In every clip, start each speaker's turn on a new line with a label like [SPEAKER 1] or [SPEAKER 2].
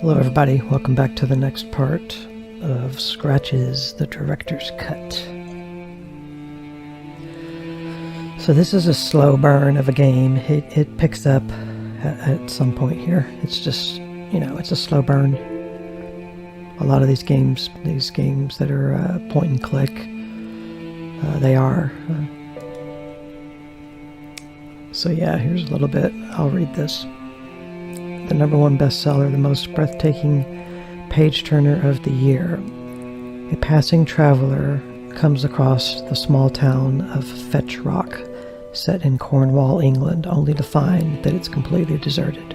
[SPEAKER 1] Hello everybody, welcome back to the next part of Scratches, the Director's Cut. So this is a slow burn of a game. It picks up at some point here. It's just, it's a slow burn. A lot of these games that are point and click, they are. So yeah, here's a little bit. I'll read this. The #1 bestseller, the most breathtaking page-turner of the year. A passing traveler comes across the small town of Fetch Rock, set in Cornwall, England, only to find that it's completely deserted.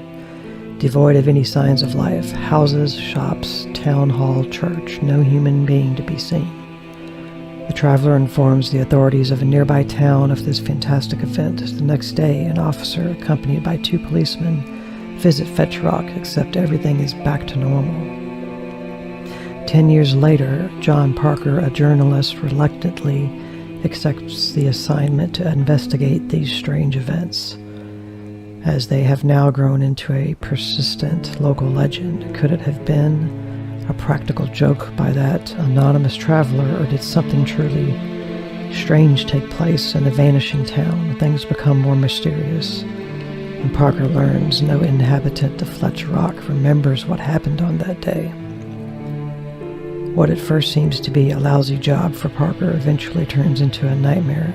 [SPEAKER 1] Devoid of any signs of life, houses, shops, town hall, church, no human being to be seen. The traveler informs the authorities of a nearby town of this fantastic event. The next day, an officer, accompanied by 2 policemen, visit Fetch Rock, except everything is back to normal. 10 years later, John Parker, a journalist, reluctantly accepts the assignment to investigate these strange events, as they have now grown into a persistent local legend. Could it have been a practical joke by that anonymous traveler, or did something truly strange take place in the vanishing town? Things become more mysterious. And Parker learns no inhabitant of Fetch Rock remembers what happened on that day. What at first seems to be a lousy job for Parker eventually turns into a nightmare,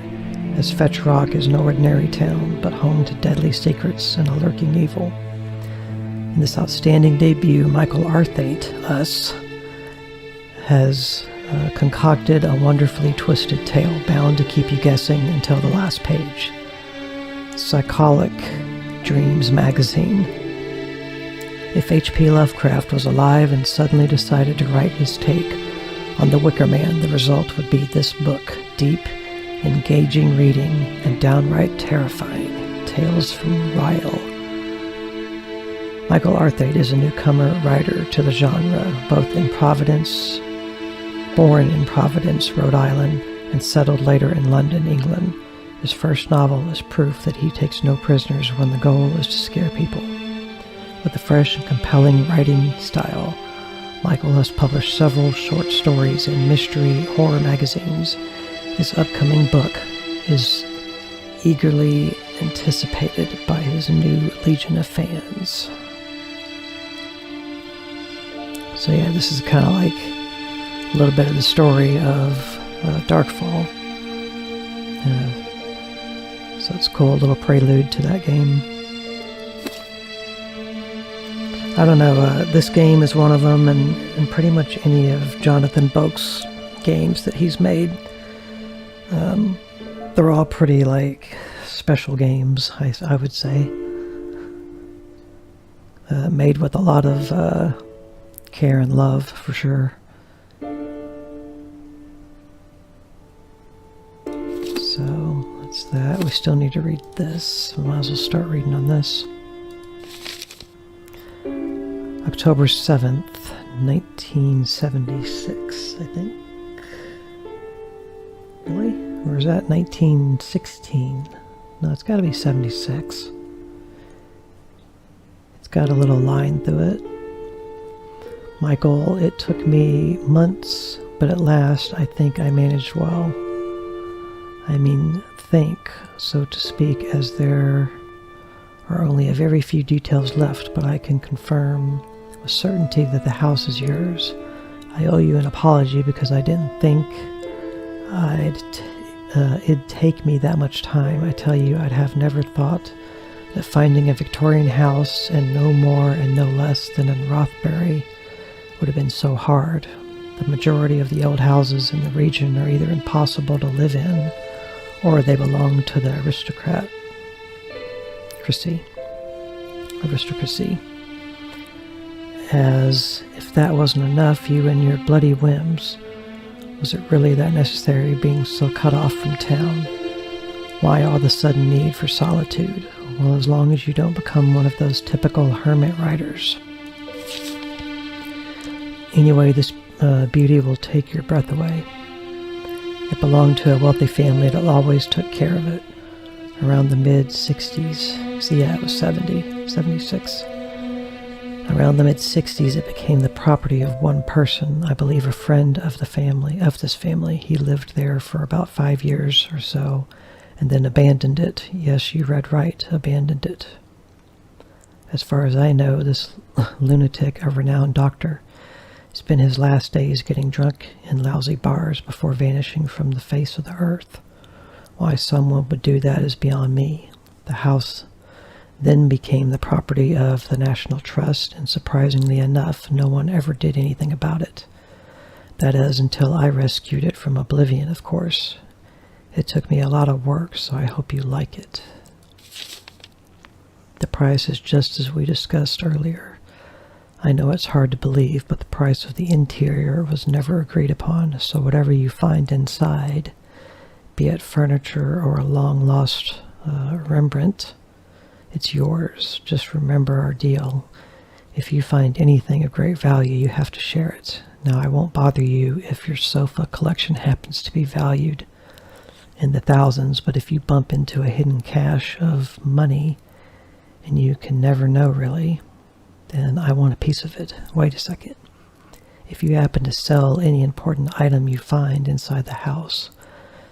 [SPEAKER 1] as Fetch Rock is no ordinary town, but home to deadly secrets and a lurking evil. In this outstanding debut, Michael Arthate, has concocted a wonderfully twisted tale bound to keep you guessing until the last page. Psycholic Dreams magazine. If H.P. Lovecraft was alive and suddenly decided to write his take on The Wicker Man, the result would be this book. Deep, engaging reading, and downright terrifying. Tales from Ryle. Michael Arthate is a newcomer writer to the genre, born in Providence, Rhode Island, and settled later in London, England. His first novel is proof that he takes no prisoners when the goal is to scare people. With a fresh and compelling writing style, Michael has published several short stories in mystery horror magazines. His upcoming book is eagerly anticipated by his new legion of fans. So yeah, this is kind of like a little bit of the story of Darkfall. So it's cool, a little prelude to that game. I don't know, this game is one of them, and pretty much any of Jonathan Boke's games that he's made. They're all pretty, special games, I would say. Made with a lot of care and love, for sure. So, that's that. We still need to read this. We might as well start reading on this. October 7th, 1976, I think. Really? Or is that 1916? No, it's got to be 76. It's got a little line through it. Michael, it took me months, but at last I think I managed well. So to speak, as there are only a very few details left, but I can confirm with certainty that the house is yours. I owe you an apology because I didn't think it'd take me that much time. I tell you, I'd have never thought that finding a Victorian house and no more and no less than in Rothbury would have been so hard. The majority of the old houses in the region are either impossible to live in, or they belong to the aristocracy. As if that wasn't enough, you and your bloody whims. Was it really that necessary, being so cut off from town? Why all the sudden need for solitude? Well, as long as you don't become one of those typical hermit writers. Anyway, this beauty will take your breath away. It belonged to a wealthy family that always took care of it. Around the mid-60s. So yeah, it was 76. Around the mid-60s, it became the property of one person, I believe a friend of this family. He lived there for about 5 years or so, and then abandoned it. Yes, you read right, abandoned it. As far as I know, this lunatic, a renowned doctor, spent his last days getting drunk in lousy bars before vanishing from the face of the earth. Why someone would do that is beyond me. The house then became the property of the National Trust, and surprisingly enough, no one ever did anything about it. That is, until I rescued it from oblivion, of course. It took me a lot of work, so I hope you like it. The price is just as we discussed earlier. I know it's hard to believe, but the price of the interior was never agreed upon, so whatever you find inside, be it furniture or a long-lost Rembrandt, it's yours. Just remember our deal. If you find anything of great value, you have to share it. Now, I won't bother you if your sofa collection happens to be valued in the thousands, but if you bump into a hidden cache of money, and you can never know really, then I want a piece of it. Wait a second. If you happen to sell any important item you find inside the house,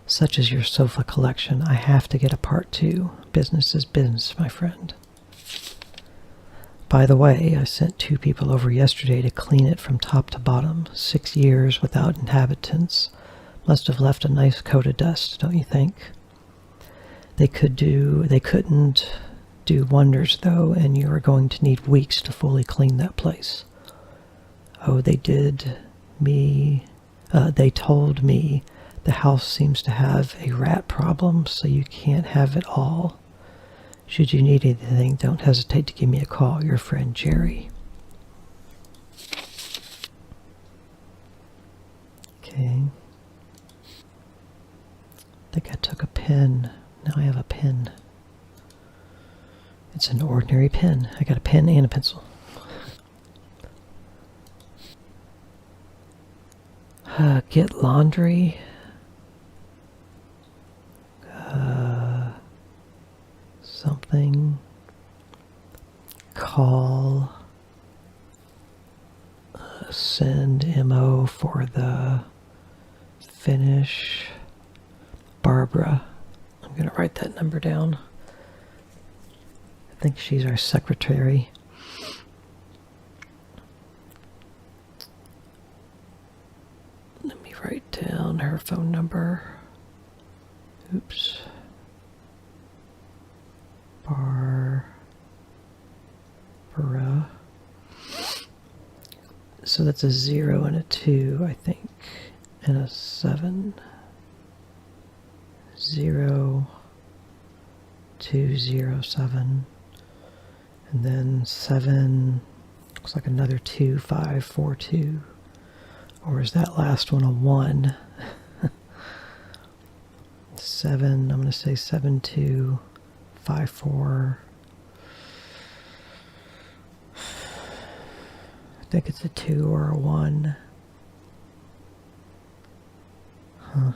[SPEAKER 1] such as your sofa collection, I have to get a part too. Business is business, my friend. By the way, I sent 2 people over yesterday to clean it from top to bottom. 6 years without inhabitants. Must have left a nice coat of dust, don't you think? They couldn't do wonders, though, and you are going to need weeks to fully clean that place. Oh, they told me the house seems to have a rat problem, so you can't have it all. Should you need anything, don't hesitate to give me a call. Your friend, Jerry. Okay. I think I took a pen. Now I have a pen. It's an ordinary pen. I got a pen and a pencil. Get laundry. Something. Call. Send MO for the finish. Barbara. I'm going to write that number down. I think she's our secretary. Let me write down her phone number. Oops. Barbara. So that's a 0 and a 2, I think, and a 7. 0207. And then 7, looks like another 2542. Or is that last one a 1? 7, I'm going to say 7254. I think it's a 2 or a 1. Huh.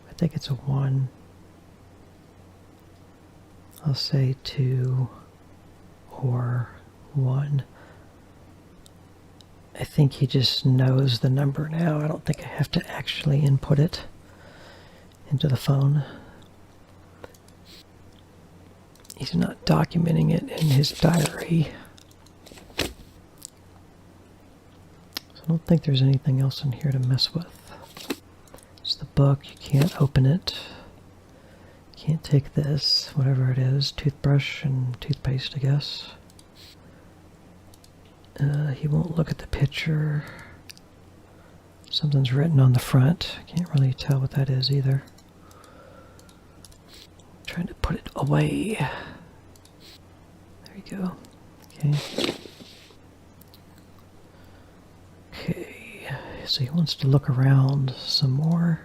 [SPEAKER 1] I think it's a 1. I'll say 2 or 1. I think he just knows the number now. I don't think I have to actually input it into the phone. He's not documenting it in his diary. So I don't think there's anything else in here to mess with. It's the book. You can't open it. Can't take this, whatever it is, toothbrush and toothpaste, I guess. He won't look at the picture. Something's written on the front. I can't really tell what that is either. I'm trying to put it away. There you go. Okay. Okay, so he wants to look around some more.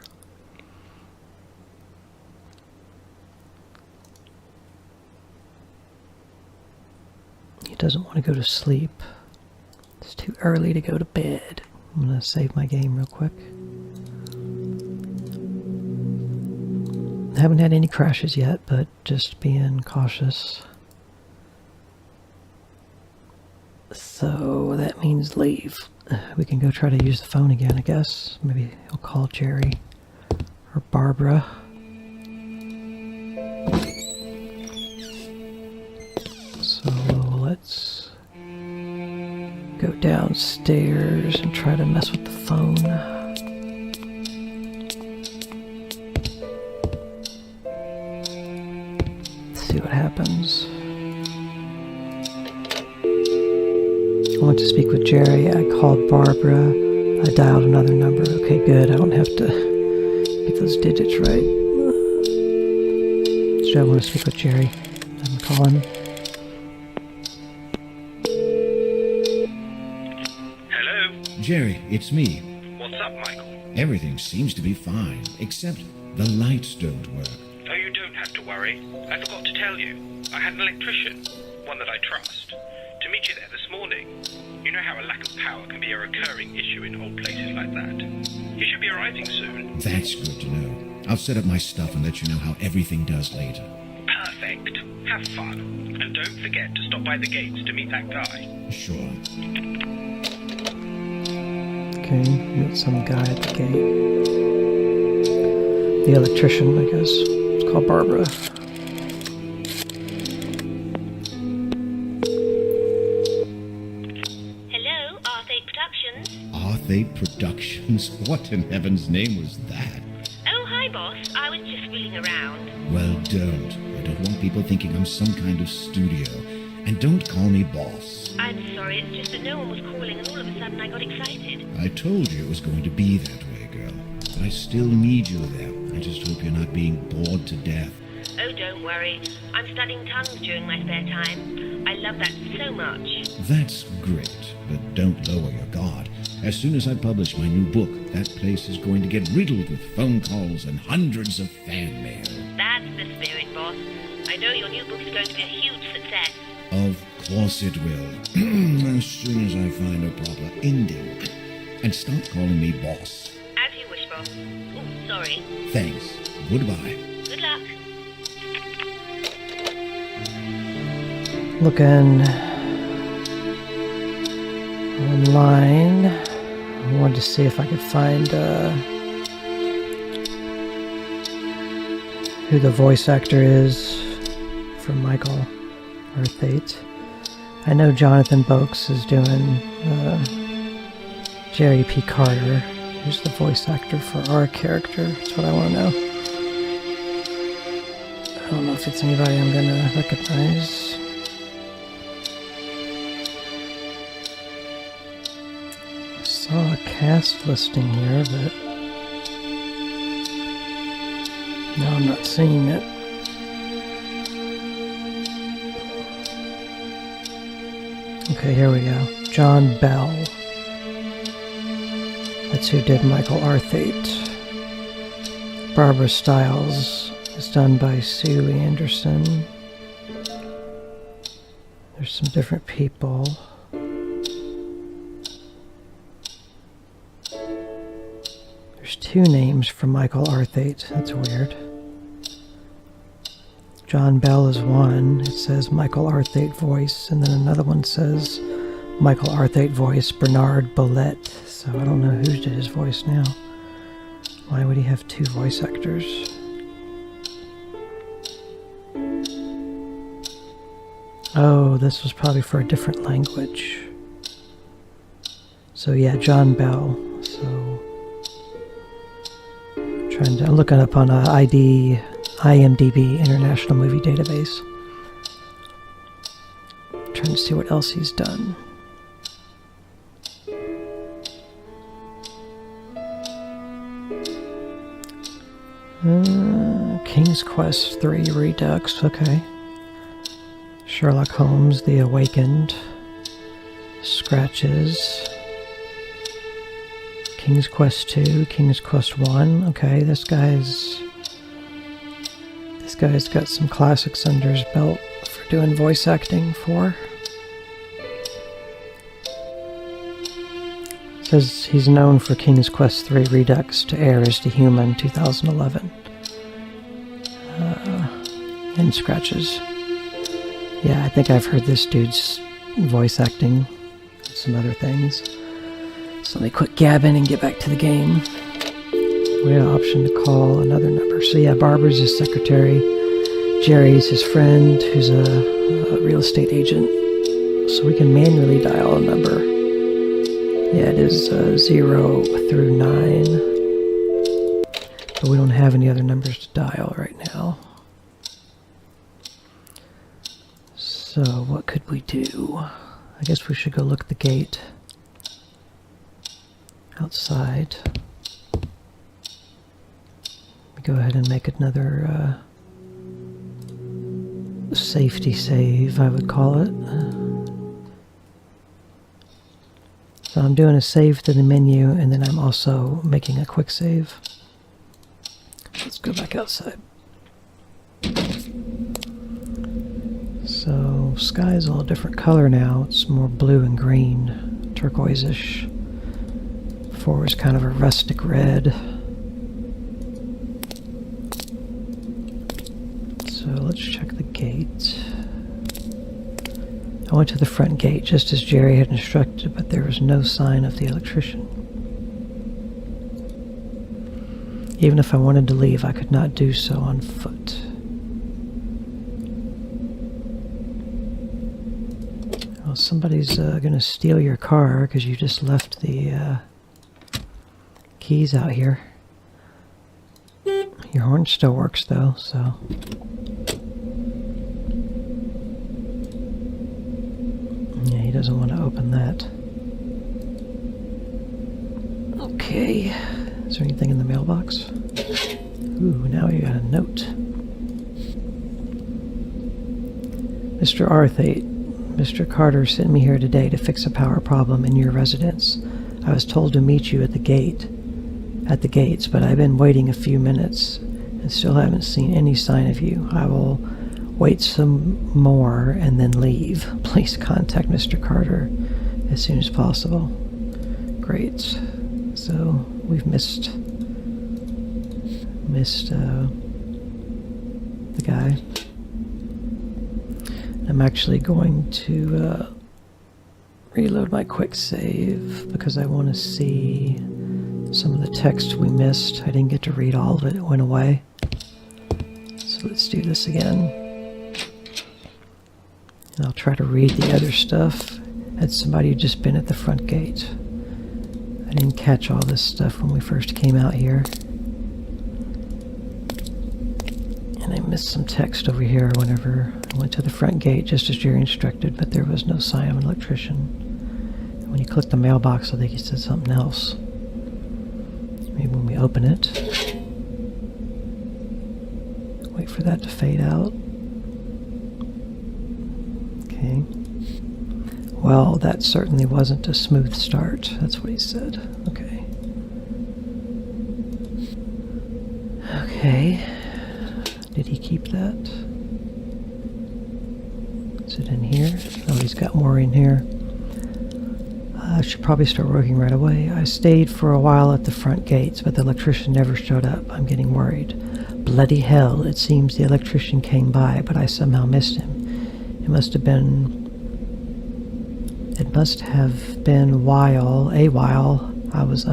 [SPEAKER 1] He doesn't want to go to sleep. It's too early to go to bed. I'm going to save my game real quick. Haven't had any crashes yet, but just being cautious. So that means leave. We can go try to use the phone again, I guess. Maybe he'll call Jerry or Barbara. So let's go downstairs and try to mess with the phone. Let's see what happens. I want to speak with Jerry. I called Barbara. I dialed another number. Okay, good. I don't have to get those digits right. So I want to speak with Jerry. I'm calling.
[SPEAKER 2] Hello?
[SPEAKER 3] Jerry, it's me.
[SPEAKER 2] What's up, Michael?
[SPEAKER 3] Everything seems to be fine, except the lights don't work.
[SPEAKER 2] Oh, you don't have to worry. I forgot to tell you. I had an electrician, one that I trust, to meet you there this morning. You know how a lack of power can be a recurring issue in old places like that. He should be arriving soon.
[SPEAKER 3] That's good to know. I'll set up my stuff and let you know how everything does later.
[SPEAKER 2] Perfect. Have fun. And don't forget to stop by the gates to meet that guy.
[SPEAKER 3] Sure.
[SPEAKER 1] Okay, meet some guy at the gate. The electrician, I guess. Let's call Barbara.
[SPEAKER 4] Hello, R8 Productions.
[SPEAKER 3] R8 Productions? What in heaven's name was that?
[SPEAKER 4] Oh, hi, boss. I was just fooling around.
[SPEAKER 3] Well, don't. I don't want people thinking I'm some kind of studio. And don't call me boss.
[SPEAKER 4] I'm sorry, it's just that no one was calling and all of a sudden I got excited.
[SPEAKER 3] I told you it was going to be that way, girl. But I still need you there. I just hope you're not being bored to death.
[SPEAKER 4] Oh, don't worry. I'm studying tongues during my spare time. I love that so much.
[SPEAKER 3] That's great, but don't lower your guard. As soon as I publish my new book, that place is going to get riddled with phone calls and hundreds of fan mail.
[SPEAKER 4] That's the spirit, boss. I know your new book's going to be a huge success.
[SPEAKER 3] Of course it will. As soon as I find a proper ending. And stop calling me boss.
[SPEAKER 4] As you wish, boss. Oh, sorry.
[SPEAKER 3] Thanks. Goodbye.
[SPEAKER 4] Good luck.
[SPEAKER 1] Looking online. I wanted to see if I could find who the voice actor is for Michael R8. I know Jonathan Boakes is doing Jerry P. Carter, who's the voice actor for our character. That's what I want to know. I don't know if it's anybody I'm going to recognize. I saw a cast listing here, but no, I'm not seeing it. Okay, here we go. John Bell. That's who did Michael R8. Barbara Stiles is done by Sue Anderson. There's some different people. There's two names for Michael R8. That's weird. John Bell is one. It says Michael R8 voice, and then another one says Michael R8 voice Bernard Bolette. So I don't know who did his voice now. Why would he have two voice actors? Oh, this was probably for a different language. So yeah, John Bell. So I'm looking up on IMDb, International Movie Database. Trying to see what else he's done. King's Quest III Redux, okay. Sherlock Holmes, The Awakened. Scratches. King's Quest II, King's Quest I. Okay, this guy's got some classics under his belt for doing voice acting for. Says he's known for King's Quest III Redux to air as the Human 2011. And Scratches. Yeah, I think I've heard this dude's voice acting some other things. So let me quit gabbing and get back to the game. We had an option to call another number. So yeah, Barbara's his secretary. Jerry's his friend, who's a real estate agent. So we can manually dial a number. Yeah, it is 0 through 9. But we don't have any other numbers to dial right now. So what could we do? I guess we should go look at the gate outside. Go ahead and make another safety save, I would call it. So I'm doing a save to the menu, and then I'm also making a quick save. Let's go back outside. So sky's all a different color now. It's more blue and green, turquoise-ish. Before it was kind of a rustic red. So let's check the gate. I went to the front gate just as Jerry had instructed, but there was no sign of the electrician. Even if I wanted to leave, I could not do so on foot. Well, somebody's going to steal your car because you just left the keys out here. Your horn still works though, so... Yeah, he doesn't want to open that. Okay. Is there anything in the mailbox? Ooh, now we got a note. Mr. Arthate, Mr. Carter sent me here today to fix a power problem in your residence. I was told to meet you at the gates, but I've been waiting a few minutes and still haven't seen any sign of you. I will wait some more and then leave. Please contact Mr. Carter as soon as possible. Great. So we've missed the guy. I'm actually going to reload my quick save because I want to see some of the text we missed. I didn't get to read all of it. It went away. So let's do this again. And I'll try to read the other stuff. Had somebody who just been at the front gate. I didn't catch all this stuff when we first came out here. And I missed some text over here whenever I went to the front gate, just as Jerry instructed, but there was no sign of an electrician. And when you click the mailbox, I think he said something else. Maybe when we open it, wait for that to fade out. Okay. Well, that certainly wasn't a smooth start. That's what he said. Okay. Okay. Did he keep that? Is it in here? Oh, he's got more in here. I should probably start working right away. I stayed for a while at the front gates, but the electrician never showed up. I'm getting worried. Bloody hell, it seems the electrician came by, but I somehow missed him. It must have been while I was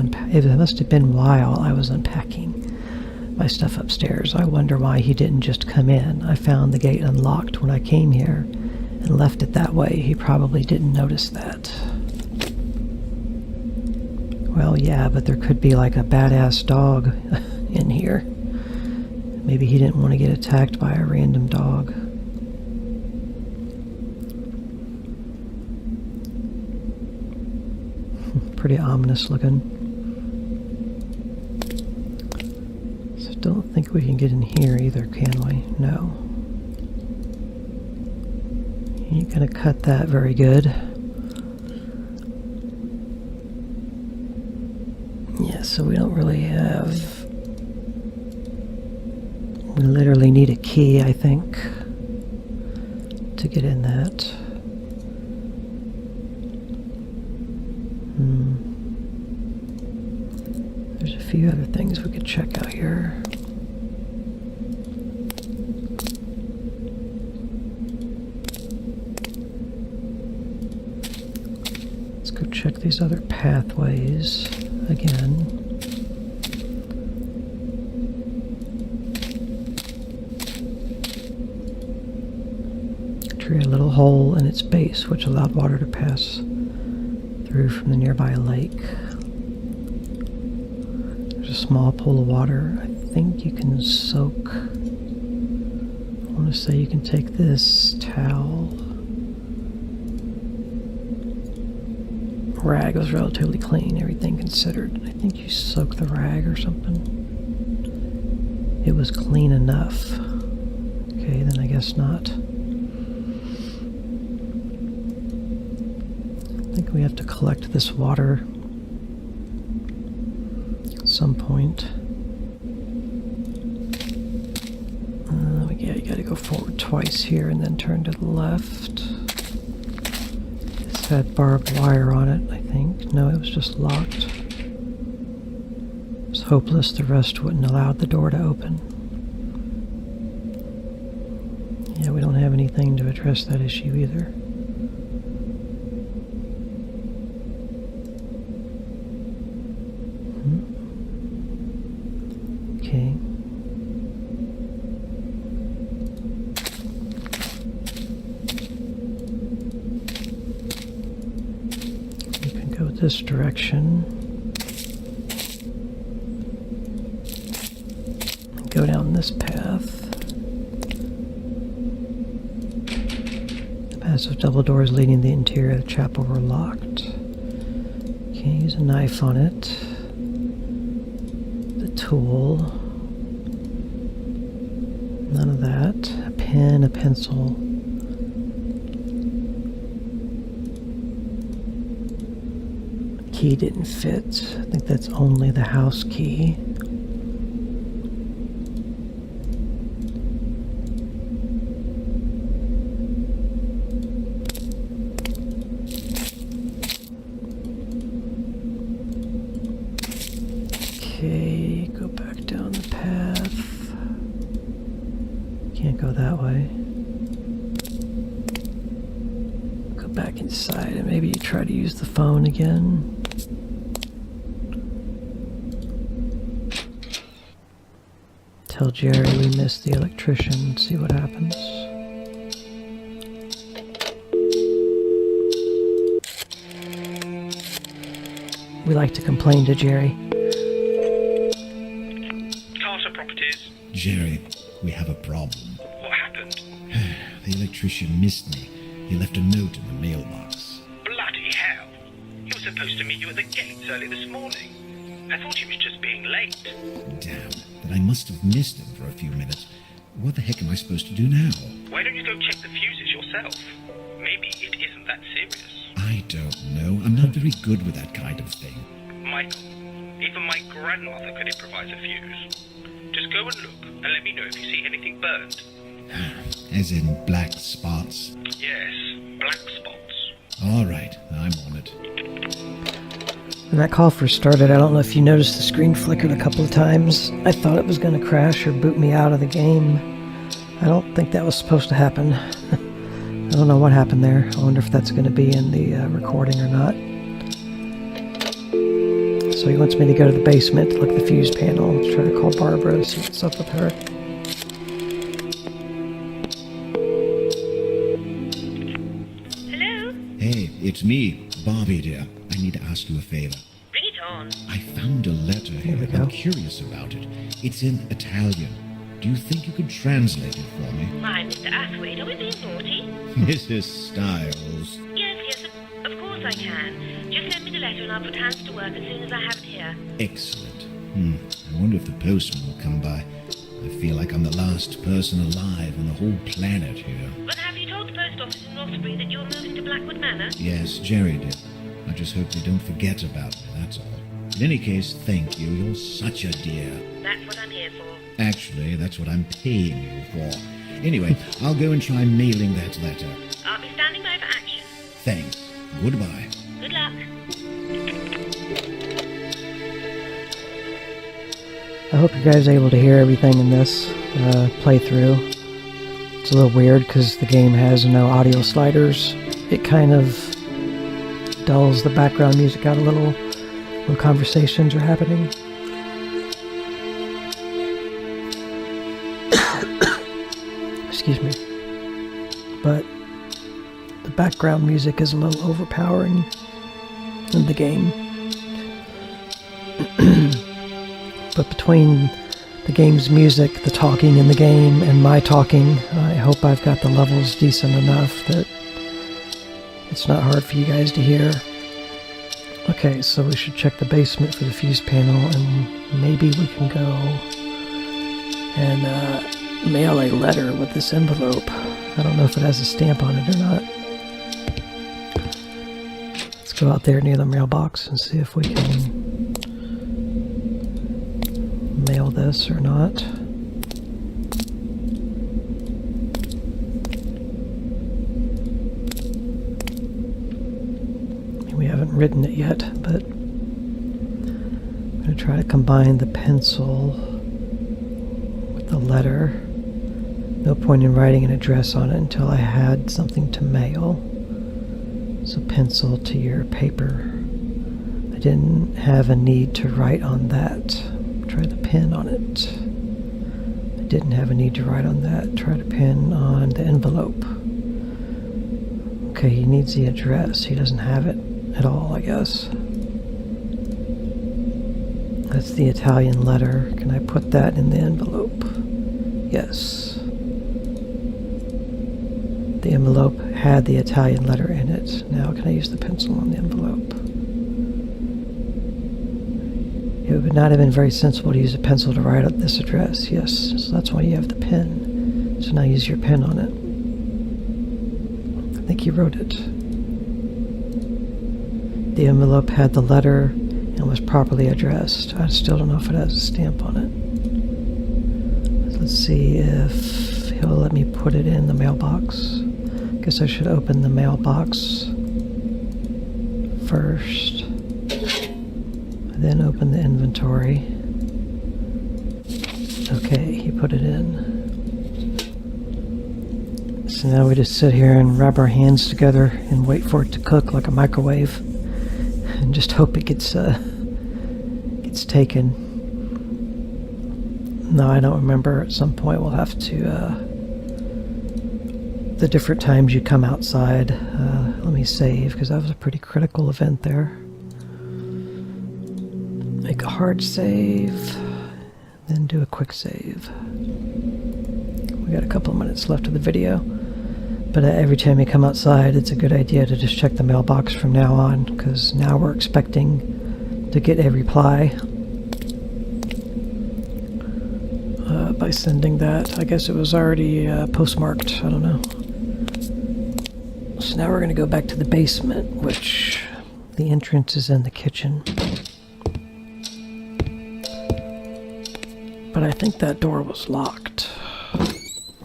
[SPEAKER 1] unpacking my stuff upstairs. I wonder why he didn't just come in. I found the gate unlocked when I came here and left it that way. He probably didn't notice that. Well, yeah, but there could be like a badass dog in here. Maybe he didn't want to get attacked by a random dog. Pretty ominous looking. So don't think we can get in here either, can we? No. You ain't gonna cut that very good. Yeah, so we don't really have... We literally need a key, I think, to get in that. There's a few other things we could check out here. Let's go check these other pathways again. Tree a little hole in its base, which allowed water to pass through from the nearby lake. There's a small pool of water. I think you can soak. I want to say you can take this towel. Rag was relatively clean, everything considered. I think you soak the rag or something. It was clean enough. Okay, then I guess not. I think we have to collect this water at some point. Yeah, you gotta go forward twice here and then turn to the left. This had barbed wire on it, I think. No, it was just locked. It was hopeless. The rest wouldn't allow the door to open. Yeah, we don't have anything to address that issue either. Okay. You can go this direction. And go down this path. The massive double doors leading to the interior of the chapel were locked. Okay, use a knife on it. The tool. None of that. A pen, a pencil. Key didn't fit. I think that's only the house key. Okay, go back down the path. Can't go that way. Go back inside and maybe try to use the phone again. Tell Jerry we missed the electrician and see what happens. We like to complain to Jerry.
[SPEAKER 2] Carter Properties.
[SPEAKER 3] Jerry, we have a problem.
[SPEAKER 2] What happened?
[SPEAKER 3] The electrician missed me. He left a note in the mailbox.
[SPEAKER 2] Bloody hell. He was supposed to meet you at the gates early this morning. I thought he was just being late.
[SPEAKER 3] Damn, but I must have missed him for a few minutes. What the heck am I supposed to do now?
[SPEAKER 2] Why don't you go check the fuses yourself? Maybe it isn't that serious.
[SPEAKER 3] I don't know. I'm not very good with that kind of thing.
[SPEAKER 2] Michael, even my grandmother could improvise a fuse. Just go and look and let me know if you see anything burned.
[SPEAKER 3] As in black spots?
[SPEAKER 2] Yes, black spots.
[SPEAKER 3] All right, I'm on it.
[SPEAKER 1] When that call first started, I don't know if you noticed the screen flickered a couple of times. I thought it was going to crash or boot me out of the game. I don't think that was supposed to happen. I don't know what happened there. I wonder if that's going to be in the recording or not. So he wants me to go to the basement to look at the fuse panel, try to call Barbara to see what's up with her.
[SPEAKER 4] Hello?
[SPEAKER 3] Hey, it's me, Bobby dear. I need to ask you a favor.
[SPEAKER 4] Bring it on.
[SPEAKER 3] I found a letter here.
[SPEAKER 1] we go.
[SPEAKER 3] I'm curious about it. It's in Italian. Do you think you could translate it for me?
[SPEAKER 4] My, Mr. Athwaite, are we being naughty?
[SPEAKER 3] Mrs. Styles.
[SPEAKER 4] Yes, of course I can. Just send me the letter and I'll put hands to work as soon as I have it here.
[SPEAKER 3] Excellent. I wonder if the postman will come by. I feel like I'm the last person alive on the whole planet here.
[SPEAKER 4] But have you told the post office in Rothbury that you're moving to Blackwood Manor?
[SPEAKER 3] Yes, Jerry did. I just hope they don't forget about me, that's all. In any case, thank you. You're such a dear.
[SPEAKER 4] That's what I'm here for.
[SPEAKER 3] Actually, that's what I'm paying you for. Anyway, I'll go and try mailing that letter.
[SPEAKER 4] I'll be standing by for action.
[SPEAKER 3] Thanks. Goodbye.
[SPEAKER 4] Good luck.
[SPEAKER 1] I hope you guys are able to hear everything in this playthrough. It's a little weird because the game has no audio sliders. It kind of dulls the background music out a little when conversations are happening. Excuse me. But the background music is a little overpowering in the game. But between the game's music, the talking in the game, and my talking, I hope I've got the levels decent enough that it's not hard for you guys to hear. Okay, so we should check the basement for the fuse panel, and maybe we can go and mail a letter with this envelope. I don't know if it has a stamp on it or not. Let's go out there near the mailbox and see if we can mail this or not. We haven't written it yet, but I'm going to try to combine the pencil with the letter. No point in writing an address on it until I had something to mail. So pencil to your paper. I didn't have a need to write on that. Try the pen on it. I didn't have a need to write on that. Try the pen on the envelope. Okay, he needs the address. He doesn't have it at all, I guess. That's the Italian letter. Can I put that in the envelope? Yes. The envelope had the Italian letter in it. Now can I use the pencil on the envelope? It would not have been very sensible to use a pencil to write up this address. Yes, so that's why you have the pen. So now use your pen on it. I think you wrote it. The envelope had the letter and was properly addressed. I still don't know if it has a stamp on it. Let's see if he'll let me put it in the mailbox. Guess I should open the mailbox first. Then open the inventory. Okay, he put it in. So now we just sit here and rub our hands together and wait for it to cook like a microwave, and just hope it gets taken. No, I don't remember. At some point we'll have to the different times you come outside. Let me save, because that was a pretty critical event there. Make a hard save, then do a quick save. We got a couple of minutes left of the video, but every time you come outside, it's a good idea to just check the mailbox from now on, because now we're expecting to get a reply by sending that. I guess it was already postmarked, I don't know. So now we're going to go back to the basement, which the entrance is in the kitchen. But I think that door was locked.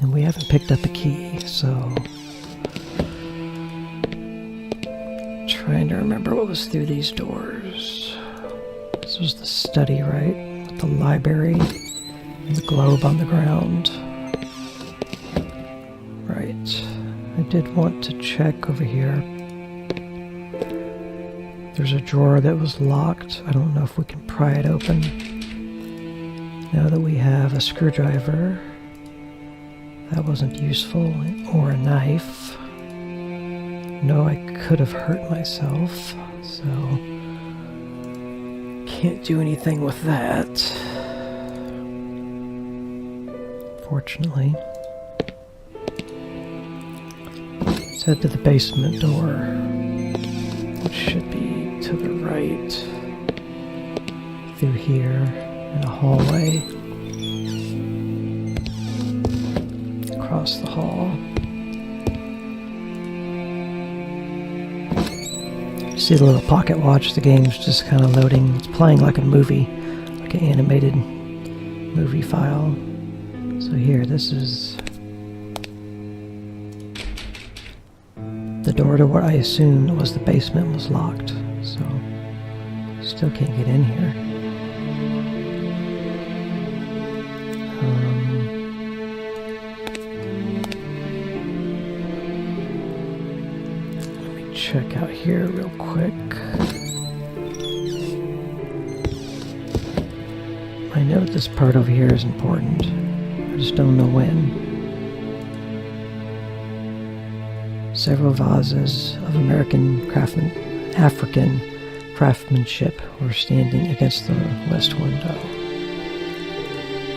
[SPEAKER 1] And we haven't picked up a key, so... Trying to remember what was through these doors. This was the study, right? With the library and the globe on the ground. Right. I did want to check over here. There's a drawer that was locked. I don't know if we can pry it open. Now that we have a screwdriver, that wasn't useful, or a knife. No, I could have hurt myself, so can't do anything with that, fortunately. Let's head to the basement door, which should be to the right, through here. In a hallway across the hall. You see the little pocket watch, the game's just kind of loading. It's playing like a movie, like an animated movie file. So here, this is the door to what I assumed was the basement was locked. So still can't get in here. check out here real quick. I know this part over here is important. I just don't know when. Several vases of African craftsmanship were standing against the west window.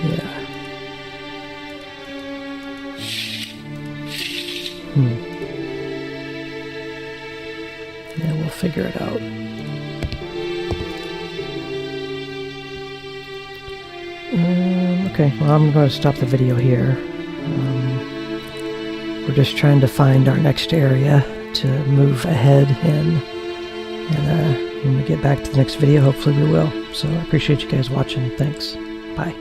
[SPEAKER 1] Yeah. Yeah, we'll figure it out. Okay, well, I'm going to stop the video here. We're just trying to find our next area to move ahead in. And when we get back to the next video, hopefully we will. So I appreciate you guys watching. Thanks. Bye.